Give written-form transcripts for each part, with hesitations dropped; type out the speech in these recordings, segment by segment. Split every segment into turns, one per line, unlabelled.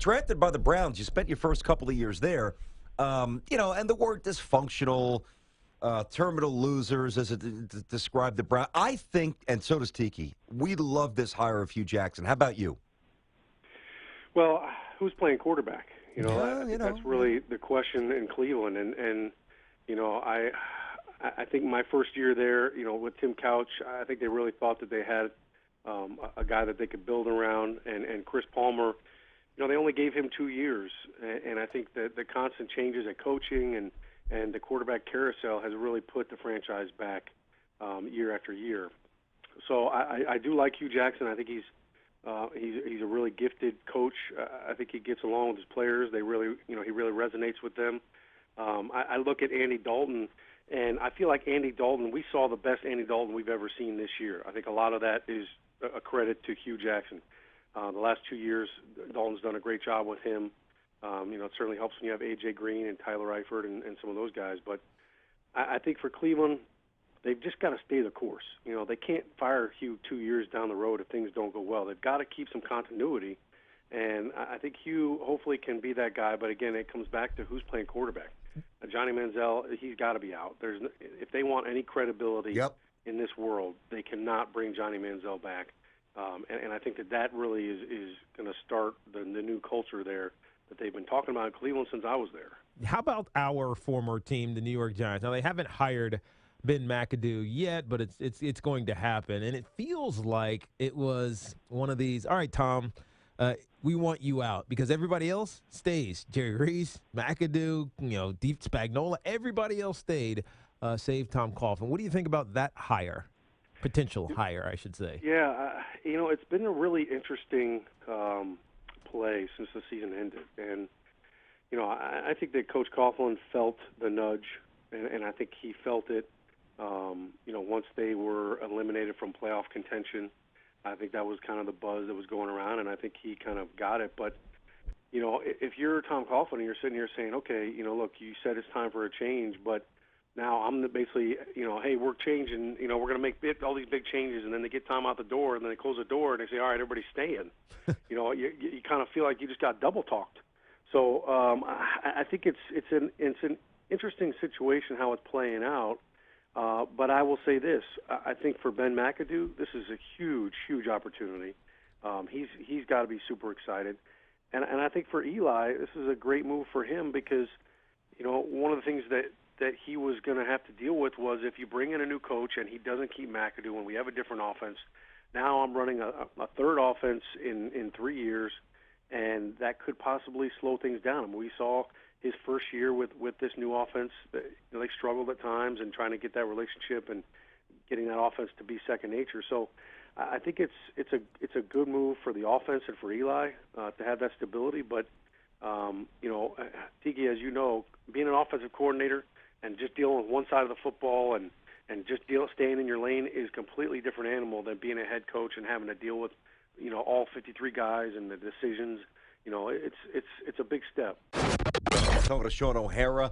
drafted by the Browns. You spent your first couple of years there. And the word dysfunctional, terminal losers, as it described the Browns. I think, and so does Tiki, we love this hire of Hugh Jackson. How about you?
Well, who's playing quarterback?
Yeah,
I think that's really the question in Cleveland. And I think my first year there, with Tim Couch, I think they really thought that they had a guy that they could build around. And Chris Palmer, they only gave him 2 years. And I think that the constant changes at coaching and the quarterback carousel has really put the franchise back year after year. So I do like Hugh Jackson. I think he's a really gifted coach. I think he gets along with his players. They really, he really resonates with them. I look at Andy Dalton, and I feel like Andy Dalton, we saw the best Andy Dalton we've ever seen this year. I think a lot of that is a credit to Hugh Jackson. The last 2 years, Dalton's done a great job with him. It certainly helps when you have A.J. Green and Tyler Eifert and some of those guys. But I think for Cleveland, they've just got to stay the course. They can't fire Hugh 2 years down the road if things don't go well. They've got to keep some continuity. And I think Hugh hopefully can be that guy. But, again, it comes back to who's playing quarterback. Johnny Manziel, he's got to be out. If they want any credibility in this world, they cannot bring Johnny Manziel back. And I think that really is going to start the new culture there that they've been talking about in Cleveland since I was there.
How about our former team, the New York Giants? Now, they haven't hired Ben McAdoo yet, but it's going to happen. And it feels like it was one of these, all right, Tom, we want you out because everybody else stays. Jerry Reese, McAdoo, Deep Spagnola, everybody else stayed, save Tom Coughlin. What do you think about that hire? Potential hire, I should say.
Yeah, it's been a really interesting play since the season ended. And, I think that Coach Coughlin felt the nudge, and I think he felt it, once they were eliminated from playoff contention. I think that was kind of the buzz that was going around, and I think he kind of got it. But, if you're Tom Coughlin and you're sitting here saying, okay, look, you said it's time for a change, but now I'm basically, hey, we're changing, we're going to make all these big changes, and then they get Tom out the door, and then they close the door, and they say, all right, everybody's staying. You kind of feel like you just got double-talked. So I think it's an interesting situation how it's playing out. But I will say this. I think for Ben McAdoo, this is a huge, huge opportunity. He's got to be super excited. And I think for Eli, this is a great move for him because, one of the things that he was going to have to deal with was if you bring in a new coach and he doesn't keep McAdoo and we have a different offense, now I'm running a third offense in 3 years, and that could possibly slow things down. I mean, we saw his first year with this new offense, they struggled at times and trying to get that relationship and getting that offense to be second nature. So I think it's a good move for the offense and for Eli to have that stability. But Tiki, as you know, being an offensive coordinator and just dealing with one side of the football and just staying in your lane is a completely different animal than being a head coach and having to deal with all 53 guys and the decisions. It's a big step.
Talking to Sean OHara,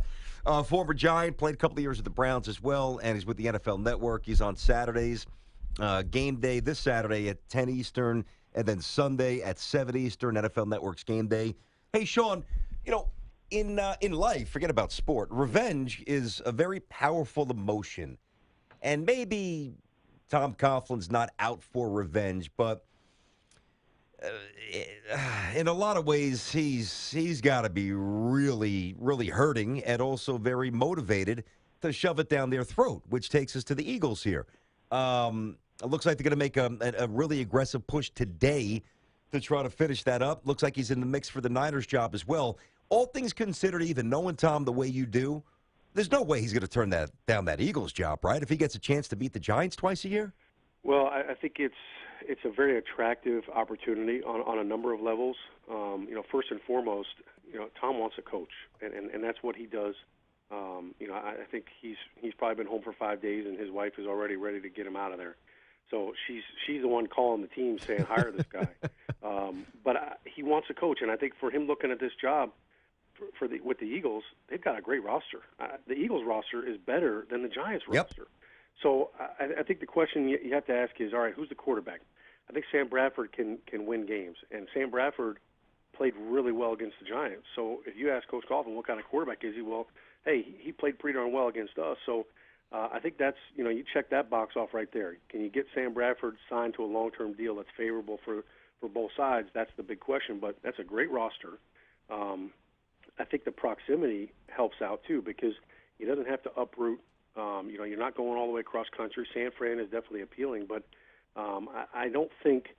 former Giant, played a couple of years with the Browns as well, and he's with the NFL Network. He's on Saturdays. Game day this Saturday at 10 Eastern, and then Sunday at 7 Eastern, NFL Network's Game Day. Hey, Sean, in life, forget about sport, revenge is a very powerful emotion. And maybe Tom Coughlin's not out for revenge, but in a lot of ways, he's got to be really, really hurting and also very motivated to shove it down their throat, which takes us to the Eagles here. It looks like they're going to make a really aggressive push today to try to finish that up. Looks like he's in the mix for the Niners job as well. All things considered, even knowing Tom the way you do, there's no way he's going to turn down that Eagles job, right? If he gets a chance to beat the Giants twice a year?
Well, I think it's a very attractive opportunity on a number of levels. First and foremost, Tom wants a coach, and that's what he does. I think he's probably been home for 5 days, and his wife is already ready to get him out of there. So she's the one calling the team saying, hire this guy. But he wants a coach, and I think for him looking at this job with the Eagles, they've got a great roster. The Eagles roster is better than the Giants roster. So I think the question you have to ask is, all right, who's the quarterback? I think Sam Bradford can win games, and Sam Bradford played really well against the Giants. So if you ask Coach Coughlin what kind of quarterback is he, well, hey, he played pretty darn well against us. So I think that's, you check that box off right there. Can you get Sam Bradford signed to a long-term deal that's favorable for both sides? That's the big question, but that's a great roster. I think the proximity helps out, too, because he doesn't have to uproot. You're not going all the way across country. San Fran is definitely appealing, but I don't think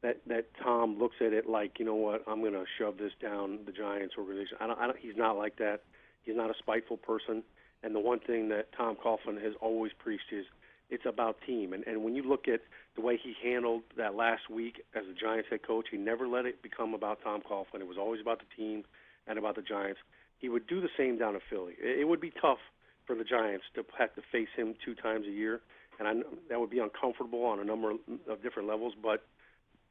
that Tom looks at it like, you know what, I'm going to shove this down the Giants organization. He's not like that. He's not a spiteful person. And the one thing that Tom Coughlin has always preached is it's about team. And when you look at the way he handled that last week as the Giants head coach, he never let it become about Tom Coughlin. It was always about the team and about the Giants. He would do the same down in Philly. It would be tough for the Giants to have to face him 2 times a year, and that would be uncomfortable on a number of different levels. But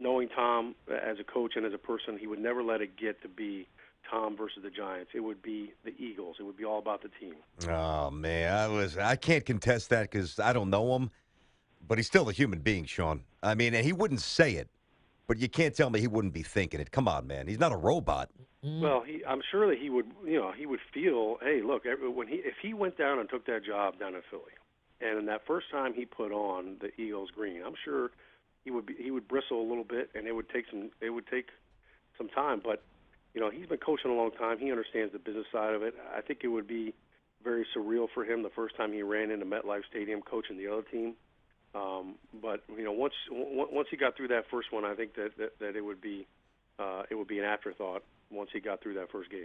knowing Tom as a coach and as a person, he would never let it get to be Tom versus the Giants. It would be the Eagles. It would be all about the team.
Oh man, I can't contest that because I don't know him, but he's still a human being, Sean. I mean, and he wouldn't say it, but you can't tell me he wouldn't be thinking it. Come on, man, he's not a robot.
Well, I'm sure that he would, he would feel, hey, look, if he went down and took that job down in Philly, and that first time he put on the Eagles green, I'm sure he would bristle a little bit, and it would take some time. But he's been coaching a long time. He understands the business side of it. I think it would be very surreal for him the first time he ran into MetLife Stadium coaching the other team. But once he got through that first one, I think that it would be an afterthought once he got through that first game.